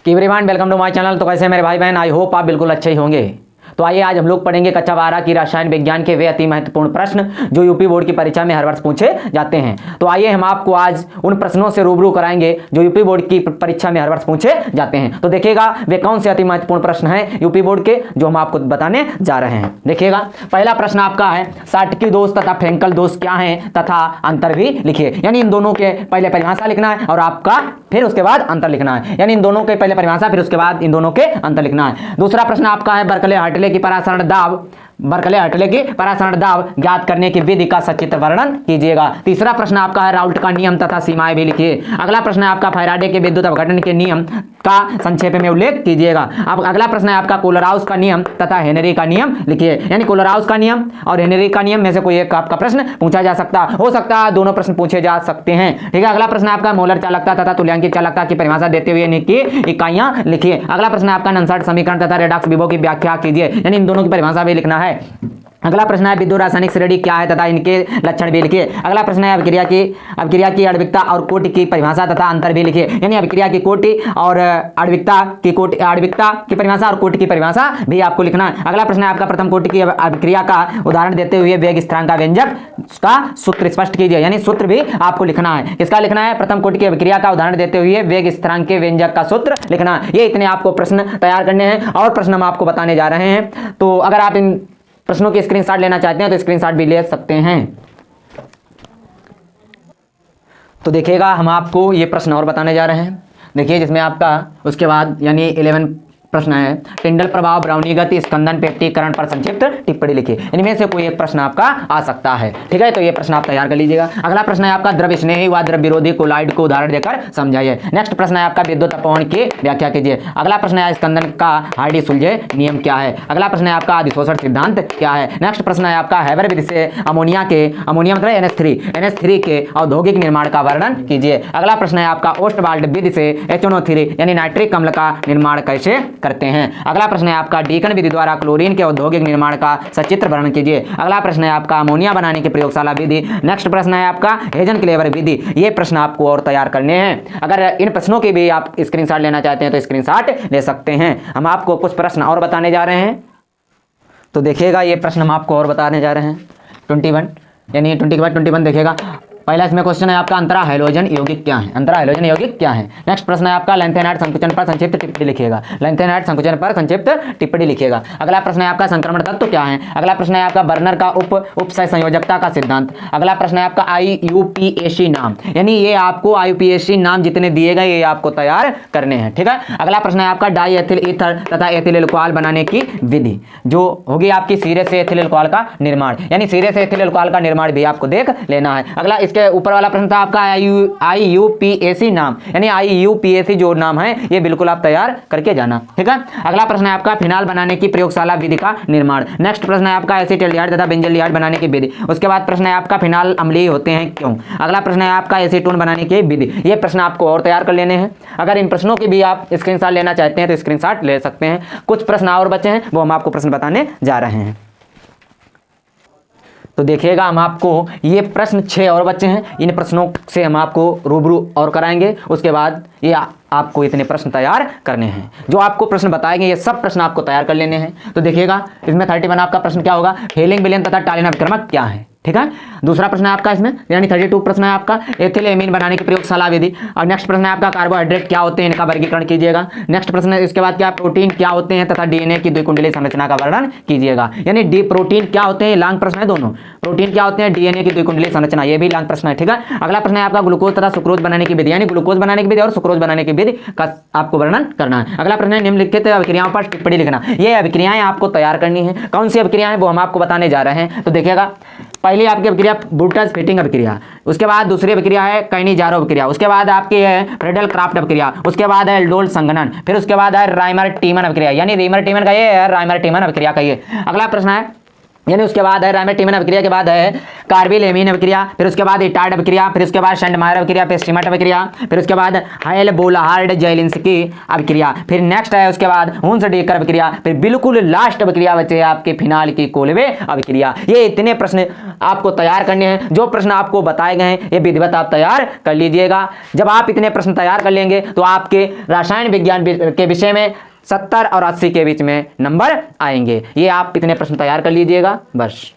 Everyone welcome to my channel. तो कैसे मेरे भाई बहन, आई होप आप बिल्कुल अच्छे ही होंगे। तो आइए आज हम लोग पढ़ेंगे कक्षा 12 की रसायन विज्ञान के वे अति महत्वपूर्ण प्रश्न जो यूपी बोर्ड की परीक्षा में हर वर्ष पूछे जाते हैं। तो आइए हम आपको आज उन प्रश्नों से रूबरू कराएंगे जो यूपी बोर्ड की परीक्षा में हर वर्ष पूछे जाते हैं। तो देखिएगा वे कौन से अति महत्वपूर्ण प्रश्न हैं यूपी बोर्ड के जो हम आपको बताने जा रहे हैं। देखिएगा पहला प्रश्न आपका है साटकी दोष तथा फ्रेंकल दोष क्या है तथा अंतर भी लिखिए। यानी इन दोनों के पहले परिभाषा लिखना है और आपका फिर उसके बाद अंतर लिखना है। यानी इन दोनों के पहले परिभाषा फिर उसके बाद इन दोनों के अंतर लिखना है। दूसरा प्रश्न आपका है बर्कले हर्टले की परासरण दाब ज्ञात करने की विधि का सचित्र वर्णन कीजिएगा। तीसरा प्रश्न आपका है राउल्ट का नियम तथा सीमाएं भी लिखिए। अगला प्रश्न है आपका फैराडे के विद्युत अपघटन के नियम का संक्षेप में उल्लेख कीजिएगा। अब अगला प्रश्न है आपका कोलराउस का नियम तथा हेनरी का नियम लिखिए। यानी कोलराउस का नियम और हेनरी का नियम में से कोई एक आपका प्रश्न पूछा जा सकता हो सकता है दोनों प्रश्न पूछे जा सकते हैं। ठीक है। अगला प्रश्न आपका मोलर चालकता तथा तुल्यांकित चालकता की परिभाषा देते हुए इनकी इकाइयां लिखिए। अगला प्रश्न आपका नंसर्ट समीकरण तथा रेडॉक्स विभव की व्याख्या कीजिए। यानी इन दोनों की परिभाषा भी लिखना है। अगला प्रश्न है विद्युत रासायनिक श्रेणी क्या है तथा इनके लक्षण भी लिखिए। अगला प्रश्न है अभिक्रिया की आणविकता और कोटि की परिभाषा तथा अंतर भी लिखिए। यानी अभिक्रिया की कोटि और आणविकता की परिभाषा और कोटि की परिभाषा भी आपको लिखना है। अगला प्रश्न है आपका प्रथम कोटि की अभिक्रिया का उदाहरण देते हुए वेग स्थिरांक का व्यंजक का सूत्र स्पष्ट कीजिए। यानी सूत्र भी आपको लिखना है। किसका लिखना है? प्रथम कोटि की अभिक्रिया का उदाहरण देते हुए वेग स्थिरांक के व्यंजक का सूत्र लिखना है। ये इतने आपको प्रश्न तैयार करने हैं और प्रश्न हम आपको बताने जा रहे हैं। तो अगर आप इन प्रश्नों की स्क्रीनशॉट लेना चाहते हैं तो स्क्रीनशॉट भी ले सकते हैं। तो देखिएगा हम आपको ये प्रश्न और बताने जा रहे हैं। देखिए जिसमें आपका उसके बाद यानी 11 प्रश्न है टिंडल प्रभाव ब्राउनी गति स्कंदन पेप्टीकरण पर संक्षिप्त टिप्पणी लिखिए। इनमें से कोई एक प्रश्न आपका आ सकता है। ठीक है। तो ये प्रश्न आप तैयार कर लीजिएगा। अगला प्रश्न है आपका द्रव्य स्नेही व द्रव्य विरोधी कोलाइड को उदाहरण देकर समझाइए। नेक्स्ट प्रश्न है आपका विद्युत अपवहन की व्याख्या कीजिए। अगला प्रश्न है स्कंदन का हार्डी सुलझे नियम क्या है। अगला प्रश्न है आपका अधिशोषण सिद्धांत क्या है। नेक्स्ट प्रश्न है आपका हैबर विधि से अमोनिया मतलब NH3 के औद्योगिक निर्माण का वर्णन कीजिए। अगला प्रश्न है आपका ओस्टवाल्ड विधि से HNO3 यानी नाइट्रिक अम्ल का निर्माण कैसे करते हैं। अगला प्रश्न है आपका डीकन विधि द्वारा क्लोरीन के औद्योगिक निर्माण का सचित्र वर्णन कीजिए। अगला प्रश्न है आपका अमोनिया बनाने की प्रयोगशाला विधि। नेक्स्ट प्रश्न है आपका हेजन क्लेवर विधि। ये प्रश्न आपको और तैयार करने हैं। अगर इन प्रश्नों की भी आप स्क्रीनशॉट लेना चाहते हैं तो स्क्रीनशॉट ले सकते हैं। हम आपको कुछ प्रश्न और बताने जा रहे हैं। तो देखिएगा ये प्रश्न हम आपको और बताने जा रहे हैं 21 यानी 20 के बाद 21 देखिएगा। पहला इसमें क्वेश्चन है आपका अंतरा हैलोजन यौगिक क्या है। अंतरा हैलोजन यौगिक क्या है। नेक्स्ट प्रश्न है आपका लैंथेनाइड संकुचन पर संक्षिप्त टिप्पणी लिखिएगा। लैंथेनाइड संकुचन पर संक्षिप्त टिप्पणी लिखिएगा। अगला प्रश्न है आपका संक्रमण तत्व क्या है। अगला प्रश्न है आपका बर्नर का उपसय संयोजकता का सिद्धांत। अगला प्रश्न है आपका IUPAC नाम। यानी ये आपको IUPAC नाम जितने दिए गए ये आपको तैयार करने हैं। ठीक है। अगला प्रश्न है आपका डाई एथिल ईथर तथा एथिल एल्कोहल बनाने की विधि जो होगी आपकी सीरे से एथिल एल्कोहल का निर्माण। यानी सीरे से एथिल एल्कोहल का निर्माण भी आपको देख लेना है। अगला इसके ऊपर वाला प्रश्न था आपका IUPAC नाम। यानी IUPAC जो नाम है ये बिल्कुल आप तैयार करके जाना। ठीक है। अगला प्रश्न है आपका फिनाल बनाने की प्रयोगशाला विधि का निर्माण। नेक्स्ट प्रश्न है आपका एसीटल्डिहाइड तथा बेंजल्डिहाइड बनाने की विधि। उसके बाद प्रश्न है आपका फिनाल अम्लीय होते हैं क्यों। अगला प्रश्न है आपका एसीटोन बनाने की विधि। ये प्रश्न आपको और तैयार कर लेने हैं। अगर इन प्रश्नों की भी आप स्क्रीनशॉट लेना चाहते हैं तो स्क्रीनशॉट ले सकते हैं। कुछ प्रश्न और बचे हैं वो हम आपको प्रश्न बताने जा रहे हैं। तो देखिएगा हम आपको ये प्रश्न 6 और बच्चे हैं। इन प्रश्नों से हम आपको रूबरू और कराएंगे। उसके बाद ये आपको इतने प्रश्न तैयार करने हैं। जो आपको प्रश्न बताएंगे ये सब प्रश्न आपको तैयार कर लेने हैं। तो देखिएगा इसमें 31 आपका प्रश्न क्या होगा हेलिंग विलयन तथा टालिन अभिक्रमक क्या है। ठीक है। दूसरा प्रश्न है आपका इसमें यानी 32 प्रश्न है आपका एथिल एमीन बनाने की प्रयोगशाला विधि। और नेक्स्ट प्रश्न है आपका कार्बोहाइड्रेट क्या होते हैं इनका वर्गीकरण कीजिएगा। नेक्स्ट प्रश्न है इसके बाद क्या प्रोटीन क्या होते हैं तथा डीएनए की द्विकुंडलीय संरचना का वर्णन कीजिएगा। यानी प्रोटीन क्या होते हैं लॉन्ग प्रश्न है दोनों। प्रोटीन क्या होते हैं डीएनए की द्विकुंडलीय संरचना ये भी लॉन्ग प्रश्न है। ठीक है। अगला प्रश्न है आपका ग्लूकोज तथा सुक्रोज बनाने की विधि। यानी ग्लूकोज बनाने की विधि और सुक्रोज बनाने की विधि का आपको वर्णन करना है। अगला प्रश्न है निम्नलिखित अभिक्रियाओं पर टिप्पणी लिखना। ये अभिक्रियाएं आपको तैयार करनी है। कौन सी अभिक्रियाएं वो हम आपको बताने जा रहे हैं। तो देखिएगा पहली आपकी अभिक्रिया ब्रूटस फिटिंग अभिक्रिया। उसके बाद दूसरी अभिक्रिया है कैनिजारो अभिक्रिया। उसके बाद आपकी है फ्रेडल क्राफ्ट अभिक्रिया। उसके बाद है एल्डोल संघनन। फिर उसके बाद है राइमर टीमन अभिक्रिया। यानी रीमर टीमन का ये है राइमर टीमन अभिक्रिया का ये। अगला प्रश्न है यानी उसके बाद है राइमेटिमन अभिक्रिया के बाद है कार्बिल-एमीन अभिक्रिया, फिर उसके बाद इटार्ड अभिक्रिया, फिर उसके बाद शंडमायर अभिक्रिया, फिर स्टीमट अभिक्रिया, फिर उसके बाद हाइल-बोलाहार्ड-जेलिंस्की अभिक्रिया, फिर नेक्स्ट है उसके बाद हुन्स-डीकर अभिक्रिया, फिर बिल्कुल लास्ट अभिक्रिया बचे आपके फिनाल की कोल्बे अभिक्रिया। ये इतने प्रश्न आपको तैयार करने हैं। जो प्रश्न आपको बताए गए हैं ये विधिवत आप तैयार कर लीजिएगा। जब आप इतने प्रश्न तैयार कर लेंगे तो आपके रसायन विज्ञान के विषय में 70 और 80 के बीच में नंबर आएंगे। ये आप इतने प्रश्न तैयार कर लीजिएगा बस।